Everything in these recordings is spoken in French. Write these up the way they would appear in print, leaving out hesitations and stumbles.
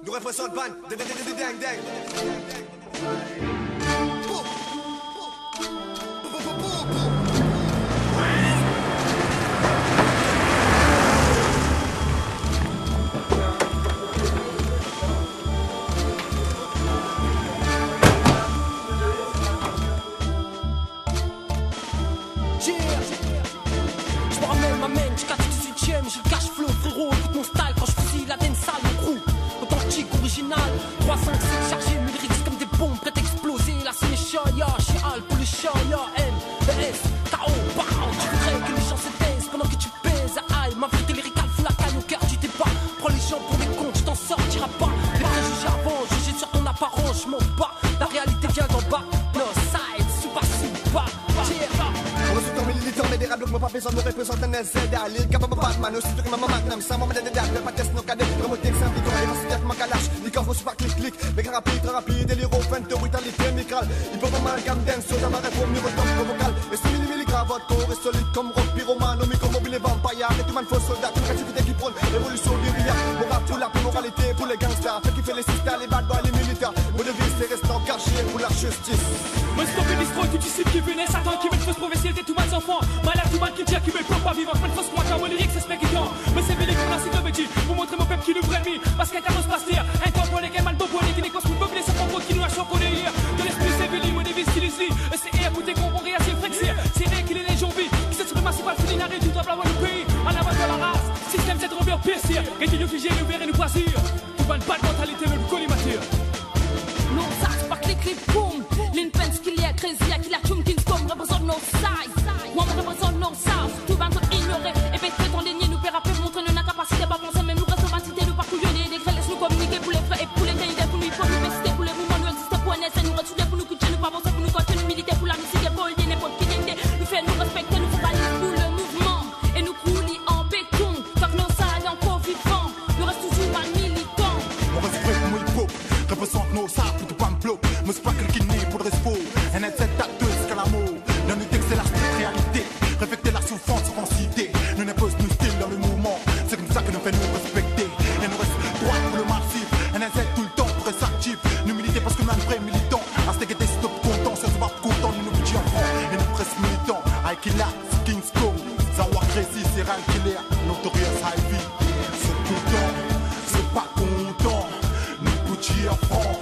Nous réfléchissons de ban, ding ding. Je me ramène, m'amène, je 18ème, j'ai le cash flow, frérot, écoute mon style quand je fusille la dance sale, mon crew, authentique, original, 3, 5, 6 chargés, mes lyrics comme des bombes, prêtes à exploser, là c'est les chaya, chial pour les chaya, M, S, K.O., BAM, tu voudrais que les gens se taisent pendant que tu pèses, aïe, ma vérité lyricale fout la cagne au cœur du débat, prends les gens pour des cons, tu t'en sortiras pas, les préjugés avant, juger sur ton apparence, je m'en bats, la réalité vient d'en bas, no side, super, Mais des rablocs, mon papier, ça me représente un SZ. L'île, capable Batman, aussi dur que maman Magnum. Ça m'emmène des dates, pas test, nos cadets. Remoté, c'est un piquant, les facilités, ma calache. Les coffres, super clic. Méga rapide, très rapide, délire, fin de brutalité, micrale. Il peut vraiment gamme dance, sur la marée, pour mieux retomber vocal. Et c'est milligrammes, votre corps est solide comme rock, pyromane, micro mobile et vampire. Et tout man faux soldat, toute activité qui prône, révolution guérilla. Mon rap, tout la moralité pour les gangsters. Ceux qui fait les sisters, les bad boys, les militaires. Mon devise, c'est restant caché pour la justice. Moi, stop et distro, tout disciple qui venait, Satan qui veut une fausse prophétie, t'es tout mal enfant. Malade, tout mal qui tient, qui veut le pas vivre. Pas de fausse moi, car mon lyrique, c'est spécifiant. Mais c'est vélé qu'on a si de bêtises. Pour montrer mon peuple qui nous vraie vie. Parce qu'un carrosse passe lire. Un temps pour les gamins, le bon pour les qui n'est qu'on se fout, c'est son pote qui nous a champonné hier. De l'esprit, c'est vélé, mon devise, qui les lit. C'est écouter qu'on va réagir, flexir. C'est vrai qu'il est les gens vivent. Qui s'exprime ainsi par le félinaré, tout doit avoir le pays. En avant de la race. Système, c'est trop bien pire. Et qui nous figé, nous verrez, nous choisir. Tout va une bad mentalité, même collimateur. Non, ça, c'est pas clic, boum. L'Inpen, qu'il y a crazy, qu'il y a Chum Kingscom, représente nos size. Moi, on représente nos south. Tout va nous ignorer. Et ben, très en ligne, nous paiera peu, montrer nos capacités, pas penser, même nous restons cité, nous parcouillonner. Les grêles, laisse nous communiquer pour les frères et pour les caïds, pour nous, pour l'université, pour les mouvements, nous exister pour NS, nous retrouver pour nous coucher, nous pas avancer, pour nous continuer, militer pour la musique, et pour lier n'importe qui gagne. Nous faire nous respecter, nous focaliser pour le mouvement. Et nous couler en béton. Tant que nos salles encore vivants, nous restons toujours mal militants. On reste prêt pour hip-hop, représente nos sables, plutôt pas me bloc. Me c'est pas quelqu'un né pour le respo. Un NZ tacteuse jusqu'à l'amour. Dans nos textes, c'est la street réalité. Réflecter la souffrance sans cité. Nous n'impose nos styles dans le mouvement. C'est comme ça que nous fait nous respecter. Et nous reste droit pour le massif. Un NZ tout le temps pour rester actif. Nous militer parce que nous sommes vrais militants. À ce que des stop contents, c'est se battre content. Nous budget en franc. Et nous presque militants. Aikila, Kingscom, Zawak Crazy, Serial Killer, Notorious Ivy. C'est content, c'est pas content. Nous budget en franc.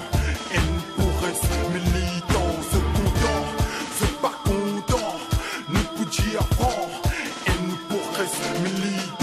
Et nous pour rester militants. C'est content, c'est pas content. Nous budget en franc. Et nous pour rester militants.